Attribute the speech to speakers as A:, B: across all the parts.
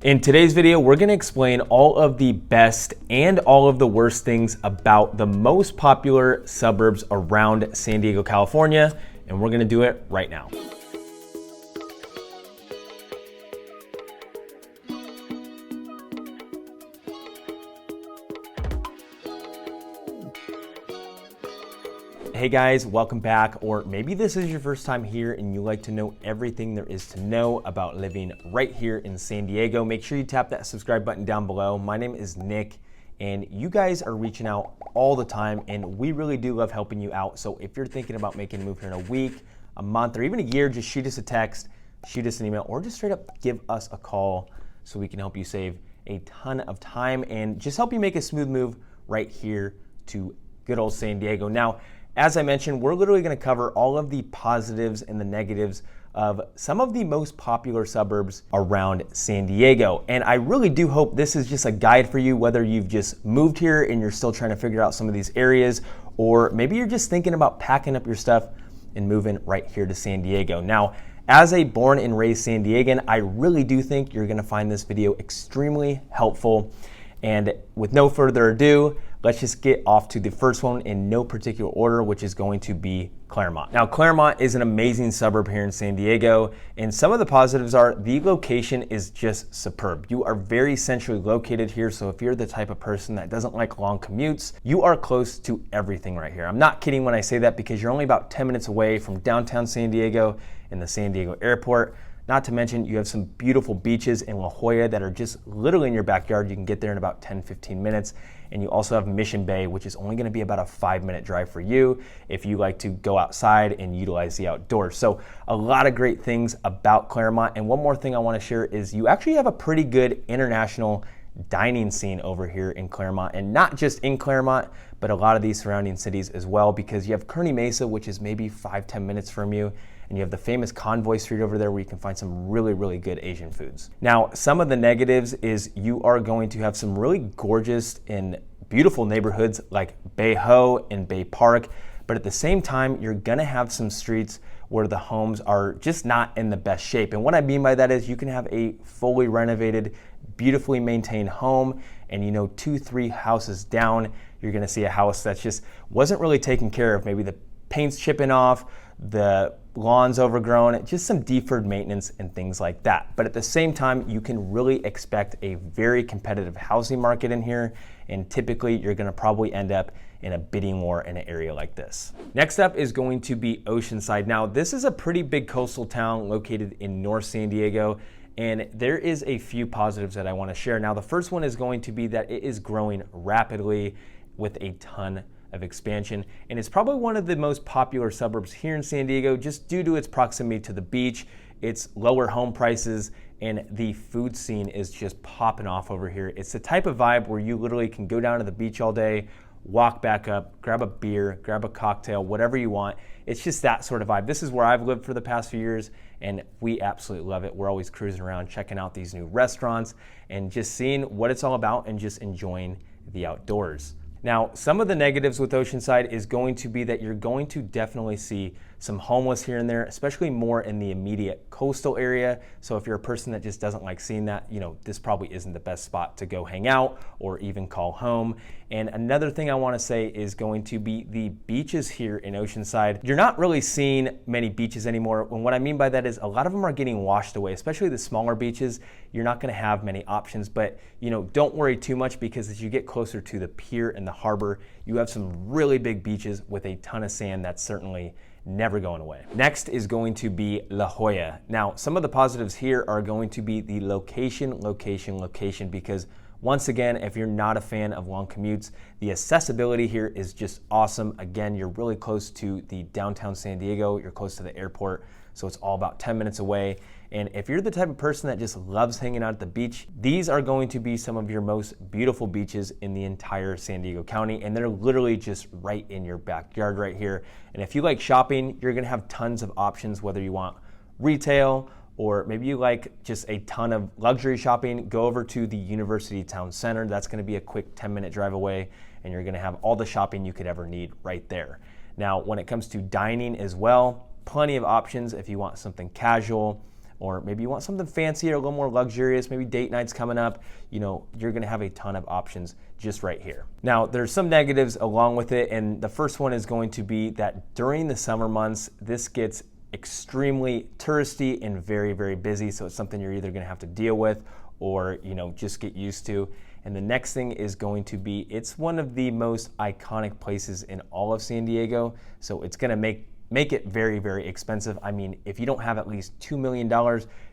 A: In today's video, we're gonna explain all of the best and all of the worst things about the most popular suburbs around San Diego, California, and we're gonna do it right now. Hey guys, welcome back, or maybe this is your first time here and you like to know everything there is to know about living right here in San Diego. Make sure you tap that subscribe button down below. My name is Nick, and you guys are reaching out all the time, and we really do love helping you out. So if you're thinking about making a move here in a week, a month, or even a year, just shoot us a text, shoot us an email, or just straight up give us a call so we can help you save a ton of time and just help you make a smooth move right here to good old San Diego. Now, as I mentioned, we're literally going to cover all of the positives and the negatives of some of the most popular suburbs around San Diego. And I really do hope this is just a guide for you, whether you've just moved here and you're still trying to figure out some of these areas, or maybe you're just thinking about packing up your stuff and moving right here to San Diego. Now, as a born and raised San Diegan, I really do think you're going to find this video extremely helpful. And with no further ado, let's just get off to the first one in no particular order, which is going to be Claremont. Now, Claremont is an amazing suburb here in San Diego, and some of the positives are the location is just superb. You are very centrally located here, so if you're the type of person that doesn't like long commutes, you are close to everything right here. I'm not kidding when I say that, because you're only about 10 minutes away from downtown San Diego and the San Diego airport. Not to mention, you have some beautiful beaches in La Jolla that are just literally in your backyard. You can get there in about 10-15 minutes. And you also have Mission Bay, which is only gonna be about a 5-minute drive for you if you like to go outside and utilize the outdoors. So a lot of great things about Claremont. And one more thing I wanna share is you actually have a pretty good international dining scene over here in Claremont, and not just in Claremont, but a lot of these surrounding cities as well, because you have Kearny Mesa, which is maybe 5-10 minutes from you, and you have the famous Convoy Street over there where you can find some really, really good Asian foods. Now, some of the negatives is you are going to have some really gorgeous and beautiful neighborhoods like Bay Ho and Bay Park, but at the same time, you're gonna have some streets where the homes are just not in the best shape. And what I mean by that is you can have a fully renovated, beautifully maintained home, and 2-3 houses down, you're gonna see a house that's just wasn't really taken care of. Maybe the paint's chipping off, the lawn's overgrown, just some deferred maintenance and things like that. But at the same time, you can really expect a very competitive housing market in here, and typically you're gonna probably end up in a bidding war in an area like this. Next up is going to be Oceanside. Now, this is a pretty big coastal town located in North San Diego, and there is a few positives that I wanna share. Now, the first one is going to be that it is growing rapidly with a ton of expansion, and it's probably one of the most popular suburbs here in San Diego just due to its proximity to the beach, its lower home prices, and the food scene is just popping off over here. It's the type of vibe where you literally can go down to the beach all day, walk back up, grab a beer, grab a cocktail, whatever you want. It's just that sort of vibe. This is where I've lived for the past few years, and we absolutely love it. We're always cruising around, checking out these new restaurants, and just seeing what it's all about and just enjoying the outdoors. Now, some of the negatives with Oceanside is going to be that you're going to definitely see some homeless here and there, especially more in the immediate coastal area. So if you're a person that just doesn't like seeing that, this probably isn't the best spot to go hang out or even call home. And another thing I want to say is going to be the beaches here in Oceanside. You're not really seeing many beaches anymore. And what I mean by that is a lot of them are getting washed away, especially the smaller beaches. You're not going to have many options, but don't worry too much, because as you get closer to the pier and the harbor, you have some really big beaches with a ton of sand that's certainly never going away. Next is going to be La Jolla. Now, some of the positives here are going to be the location, because once again, if you're not a fan of long commutes, the accessibility here is just awesome. Again, you're really close to the downtown San Diego, you're close to the airport, so it's all about 10 minutes away. And if you're the type of person that just loves hanging out at the beach, these are going to be some of your most beautiful beaches in the entire San Diego County, and they're literally just right in your backyard right here. And if you like shopping, you're gonna have tons of options, whether you want retail, or maybe you like just a ton of luxury shopping. Go over to the University Town Center. That's gonna be a quick 10-minute drive away, and you're gonna have all the shopping you could ever need right there. Now, when it comes to dining as well, plenty of options if you want something casual, or maybe you want something fancier, a little more luxurious, maybe date nights coming up, you're gonna have a ton of options just right here. Now, there's some negatives along with it, and the first one is going to be that during the summer months, this gets extremely touristy and very, very busy, so it's something you're either gonna have to deal with or just get used to. And the next thing is going to be, it's one of the most iconic places in all of San Diego, so it's gonna make it very, very expensive. I mean, if you don't have at least $2 million,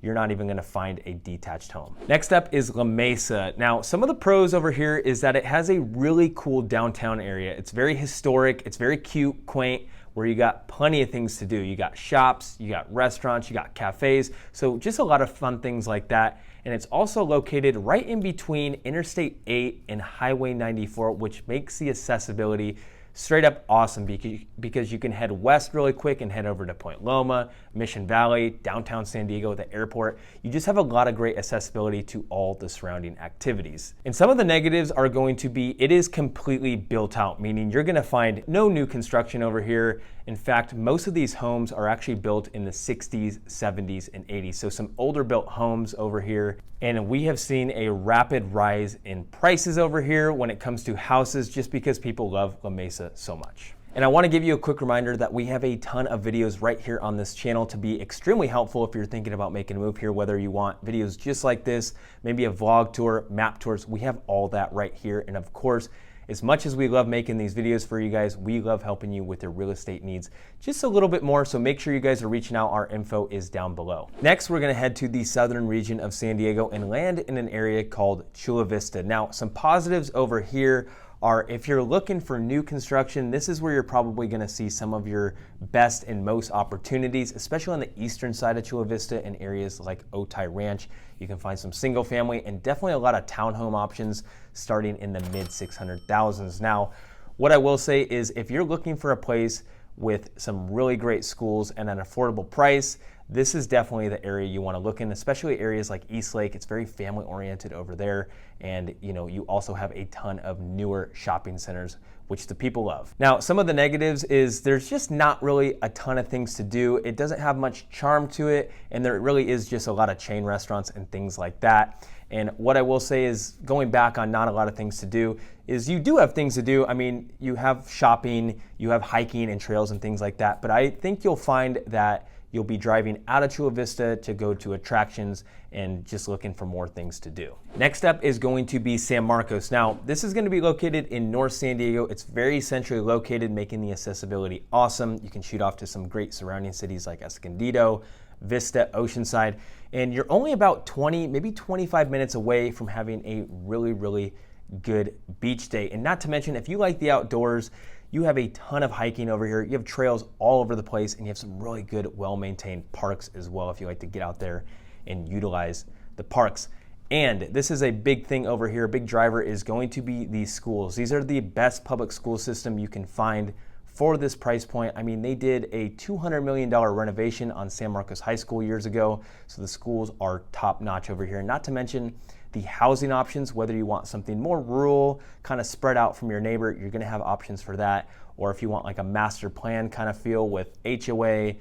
A: you're not even gonna find a detached home. Next up is La Mesa. Now, some of the pros over here is that it has a really cool downtown area. It's very historic, it's very cute, quaint, where you got plenty of things to do. You got shops, you got restaurants, you got cafes, so just a lot of fun things like that. And it's also located right in between Interstate 8 and Highway 94, which makes the accessibility straight up awesome because you can head west really quick and head over to Point Loma, Mission Valley, downtown San Diego, the airport. You just have a lot of great accessibility to all the surrounding activities. And some of the negatives are going to be, it is completely built out, meaning you're gonna find no new construction over here. In fact, most of these homes are actually built in the 60s, 70s, and 80s. So some older built homes over here. And we have seen a rapid rise in prices over here when it comes to houses, just because people love La Mesa so much. And I want to give you a quick reminder that we have a ton of videos right here on this channel to be extremely helpful if you're thinking about making a move here, whether you want videos just like this, maybe a vlog tour, map tours, we have all that right here. And of course, as much as we love making these videos for you guys, we love helping you with your real estate needs just a little bit more, so make sure you guys are reaching out. Our info is down below. Next, we're gonna head to the southern region of San Diego and land in an area called Chula Vista. Now, some positives over here are, if you're looking for new construction, this is where you're probably gonna see some of your best and most opportunities, especially on the eastern side of Chula Vista in areas like Otay Ranch. You can find some single family and definitely a lot of townhome options starting in the mid 600,000s. Now, what I will say is, if you're looking for a place with some really great schools and an affordable price, this is definitely the area you want to look in, especially areas like East Lake. It's very family oriented over there. And you also have a ton of newer shopping centers, which the people love. Now, some of the negatives is there's just not really a ton of things to do. It doesn't have much charm to it. And there really is just a lot of chain restaurants and things like that. And what I will say is, going back on not a lot of things to do, is you do have things to do. I mean, you have shopping, you have hiking and trails and things like that. But I think you'll find that you'll be driving out of Chula Vista to go to attractions and just looking for more things to do. Next up is going to be San Marcos. Now, this is going to be located in North San Diego. It's very centrally located, making the accessibility awesome. You can shoot off to some great surrounding cities like Escondido, Vista, Oceanside, and you're only about 20, maybe 25 minutes away from having a really, really good beach day. And not to mention, if you like the outdoors, you have a ton of hiking over here. You have trails all over the place, and you have some really good, well-maintained parks as well if you like to get out there and utilize the parks. And this is a big thing over here. A big driver is going to be these schools. These are the best public school system you can find for this price point. I mean, they did a $200 million renovation on San Marcos High School years ago, so the schools are top-notch over here. Not to mention the housing options, whether you want something more rural, kind of spread out from your neighbor, you're gonna have options for that. Or if you want like a master plan kind of feel with HOA,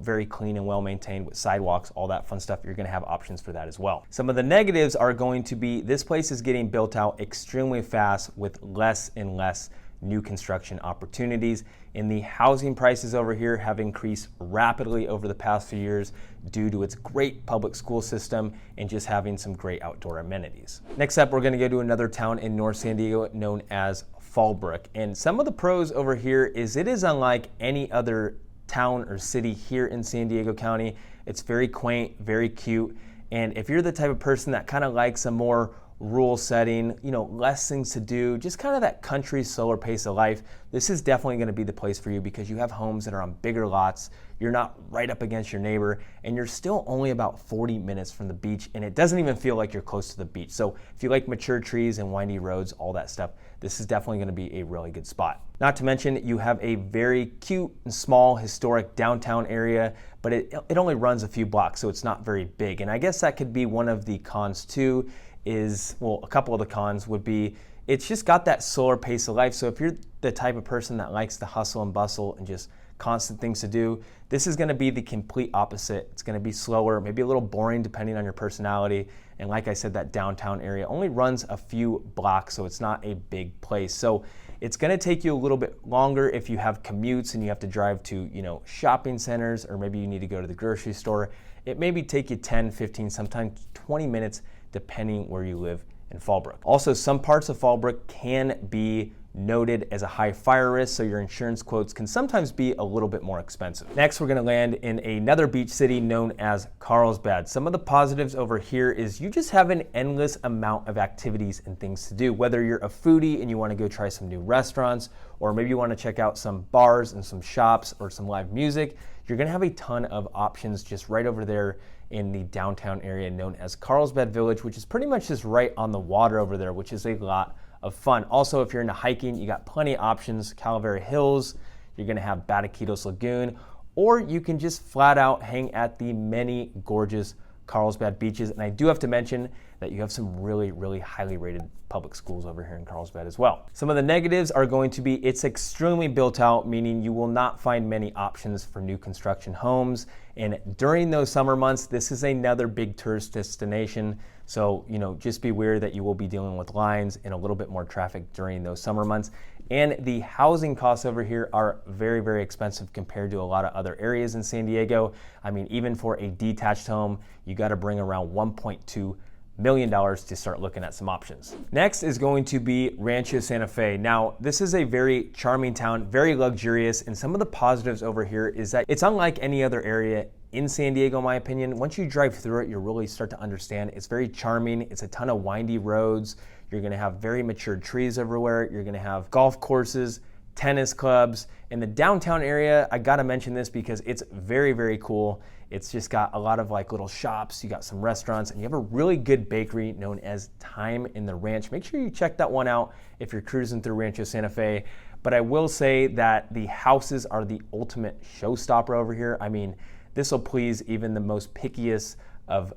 A: very clean and well maintained with sidewalks, all that fun stuff, you're gonna have options for that as well. Some of the negatives are going to be, this place is getting built out extremely fast with less and less new construction opportunities, and the housing prices over here have increased rapidly over the past few years due to its great public school system and just having some great outdoor amenities. Next up, we're going to go to another town in North San Diego known as Fallbrook, and some of the pros over here is it is unlike any other town or city here in San Diego County. It's very quaint, very cute, and if you're the type of person that kind of likes a more rural setting, less things to do, just kind of that country, slower pace of life, this is definitely going to be the place for you because you have homes that are on bigger lots, you're not right up against your neighbor, and you're still only about 40 minutes from the beach, and it doesn't even feel like you're close to the beach. So if you like mature trees and windy roads, all that stuff, this is definitely going to be a really good spot. Not to mention, you have a very cute and small historic downtown area, but it only runs a few blocks, so it's not very big. And I guess that could be one of the cons too, a couple of the cons would be, it's just got that slower pace of life. So if you're the type of person that likes the hustle and bustle and just constant things to do. This is gonna be the complete opposite. It's gonna be slower, maybe a little boring depending on your personality. And like I said, that downtown area only runs a few blocks, so it's not a big place. So it's gonna take you a little bit longer if you have commutes and you have to drive to, shopping centers, or maybe you need to go to the grocery store. It maybe take you 10, 15, sometimes 20 minutes, depending where you live in Fallbrook. Also, some parts of Fallbrook can be noted as a high fire risk, so your insurance quotes can sometimes be a little bit more expensive. Next, we're gonna land in another beach city known as Carlsbad. Some of the positives over here is you just have an endless amount of activities and things to do. Whether you're a foodie and you wanna go try some new restaurants, or maybe you wanna check out some bars and some shops or some live music, you're gonna have a ton of options just right over there in the downtown area known as Carlsbad Village, which is pretty much just right on the water over there, which is a lot of fun. Also, if you're into hiking, you got plenty of options. Calavera Hills, you're gonna have Bataquitos Lagoon, or you can just flat out hang at the many gorgeous Carlsbad beaches. And I do have to mention that you have some really, really highly rated public schools over here in Carlsbad as well. Some of the negatives are going to be it's extremely built out, meaning you will not find many options for new construction homes. And during those summer months, this is another big tourist destination. So, just be aware that you will be dealing with lines and a little bit more traffic during those summer months. And the housing costs over here are very, very expensive compared to a lot of other areas in San Diego. I mean, even for a detached home, you got to bring around $1.2 million to start looking at some options. Next is going to be Rancho Santa Fe. Now, this is a very charming town, very luxurious, and some of the positives over here is that it's unlike any other area in San Diego, in my opinion. Once you drive through it, you really start to understand it's very charming. It's a ton of windy roads. You're gonna have very mature trees everywhere. You're gonna have golf courses, tennis clubs. In the downtown area, I gotta mention this because it's very, very cool. It's just got a lot of little shops, you got some restaurants, and you have a really good bakery known as Time in the Ranch. Make sure you check that one out if you're cruising through Rancho Santa Fe. But I will say that the houses are the ultimate showstopper over here. I mean, this will please even the most pickiest of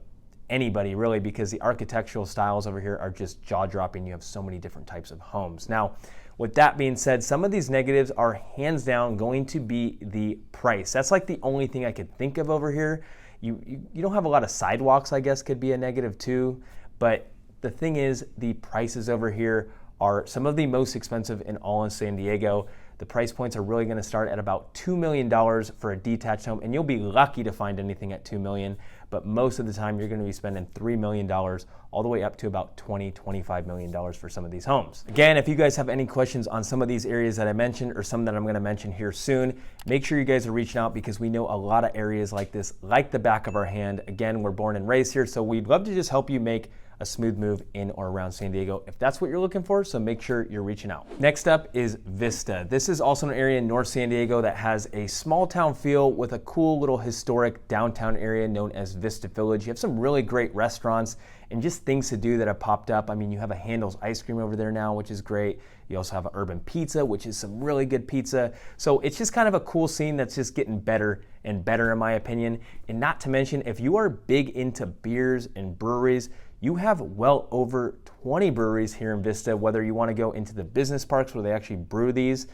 A: anybody, really, because the architectural styles over here are just jaw-dropping. You have so many different types of homes. Now, with that being said, some of these negatives are hands down going to be the price. That's like the only thing I could think of over here. You don't have a lot of sidewalks, I guess, could be a negative too. But the thing is, the prices over here are some of the most expensive in all of San Diego. The price points are really gonna start at about $2 million for a detached home, and you'll be lucky to find anything at $2 million, but most of the time you're gonna be spending $3 million all the way up to about $20, $25 million for some of these homes. Again, if you guys have any questions on some of these areas that I mentioned or some that I'm gonna mention here soon, make sure you guys are reaching out because we know a lot of areas like this, like the back of our hand. Again, we're born and raised here, so we'd love to just help you make a smooth move in or around San Diego if that's what you're looking for, so make sure you're reaching out. Next up is Vista. This is also an area in North San Diego that has a small town feel with a cool little historic downtown area known as Vista Village. You have some really great restaurants and just things to do that have popped up. I mean, you have a Handel's ice cream over there now, which is great. You also have an Urban Pizza, which is some really good pizza. So it's just kind of a cool scene that's just getting better and better in my opinion. And not to mention, if you are big into beers and breweries, you have well over 20 breweries here in Vista, whether you want to go into the business parks where they actually brew these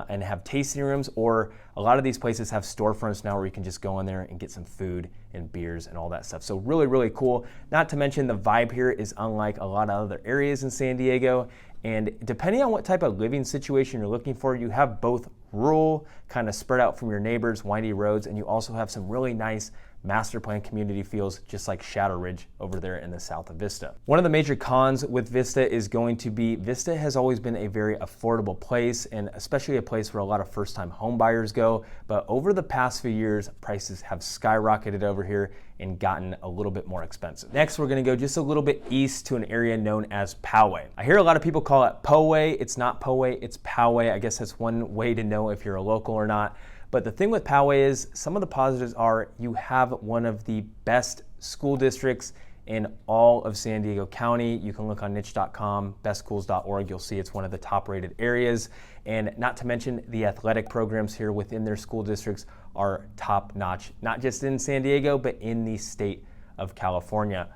A: and have tasting rooms, or a lot of these places have storefronts now where you can just go in there and get some food and beers and all that stuff. So really, really cool. Not to mention the vibe here is unlike a lot of other areas in San Diego. And depending on what type of living situation you're looking for, you have both rural, kind of spread out from your neighbors, windy roads, and you also have some really nice master plan community feels just like Shadow Ridge over there in the south of Vista. One of the major cons with Vista is going to be Vista has always been a very affordable place, and especially a place where a lot of first-time home buyers go. But over the past few years, prices have skyrocketed over here and gotten a little bit more expensive. Next, we're gonna go just a little bit east to an area known as Poway. I hear a lot of people call it Poway. It's not Poway, it's Poway. I guess that's one way to know if you're a local or not. But the thing with Poway is some of the positives are you have one of the best school districts in all of San Diego County. You can look on niche.com, bestschools.org. You'll see it's one of the top rated areas. And not to mention the athletic programs here within their school districts are top notch, not just in San Diego, but in the state of California.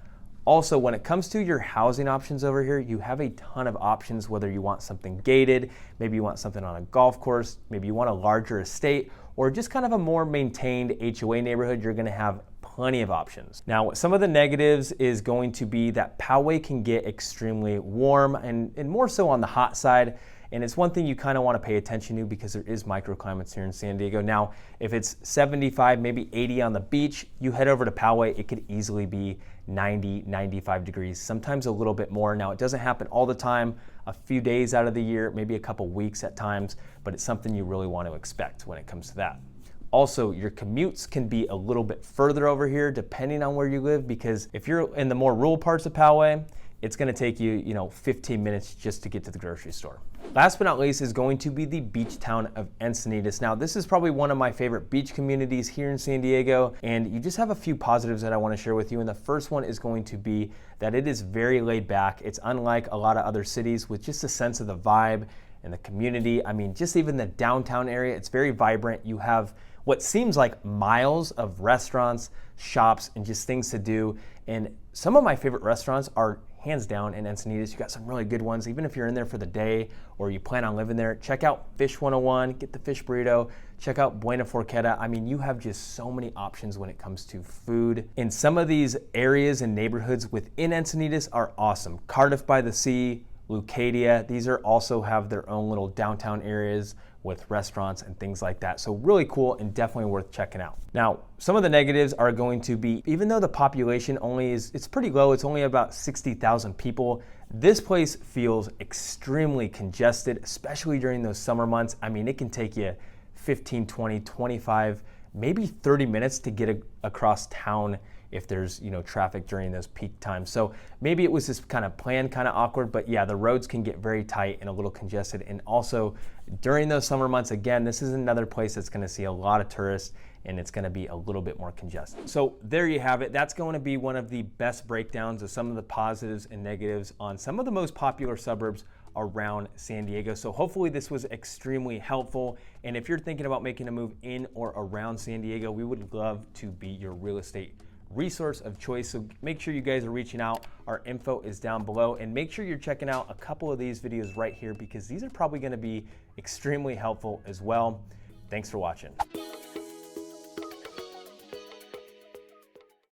A: Also, when it comes to your housing options over here, you have a ton of options, whether you want something gated, maybe you want something on a golf course, maybe you want a larger estate, or just kind of a more maintained HOA neighborhood, you're gonna have plenty of options. Now, some of the negatives is going to be that Poway can get extremely warm and more so on the hot side. And it's one thing you kind of want to pay attention to because there is microclimates here in San Diego. Now, if it's 75, maybe 80 on the beach, you head over to Poway, it could easily be 90, 95 degrees, sometimes a little bit more. Now, it doesn't happen all the time, a few days out of the year, maybe a couple weeks at times, but it's something you really want to expect when it comes to that. Also, your commutes can be a little bit further over here depending on where you live, because if you're in the more rural parts of Poway, it's gonna take you, 15 minutes just to get to the grocery store. Last but not least is going to be the beach town of Encinitas. Now, this is probably one of my favorite beach communities here in San Diego, and you just have a few positives that I wanna share with you. And the first one is going to be that it is very laid back. It's unlike a lot of other cities with just a sense of the vibe and the community. I mean, just even the downtown area, it's very vibrant. You have what seems like miles of restaurants, shops, and just things to do. And some of my favorite restaurants are hands down in Encinitas. You got some really good ones. Even if you're in there for the day or you plan on living there, check out Fish 101, get the fish burrito, check out Buena Forqueta. I mean, you have just so many options when it comes to food. And some of these areas and neighborhoods within Encinitas are awesome. Cardiff by the Sea, Lucadia, these are also have their own little downtown areas with restaurants and things like that. So really cool and definitely worth checking out. Now, some of the negatives are going to be, even though the population it's pretty low, it's only about 60,000 people, this place feels extremely congested, especially during those summer months. I mean, it can take you 15, 20, 25, maybe 30 minutes to get across town if there's traffic during those peak times. So maybe it was just kind of planned, kind of awkward, but yeah, the roads can get very tight and a little congested. And also during those summer months, again, this is another place that's gonna see a lot of tourists and it's gonna be a little bit more congested. So there you have it. That's going to be one of the best breakdowns of some of the positives and negatives on some of the most popular suburbs around San Diego. So hopefully this was extremely helpful. And if you're thinking about making a move in or around San Diego, we would love to be your real estate resource of choice. So make sure you guys are reaching out. Our info is down below, and make sure you're checking out a couple of these videos right here because these are probably going to be extremely helpful as well. Thanks for watching.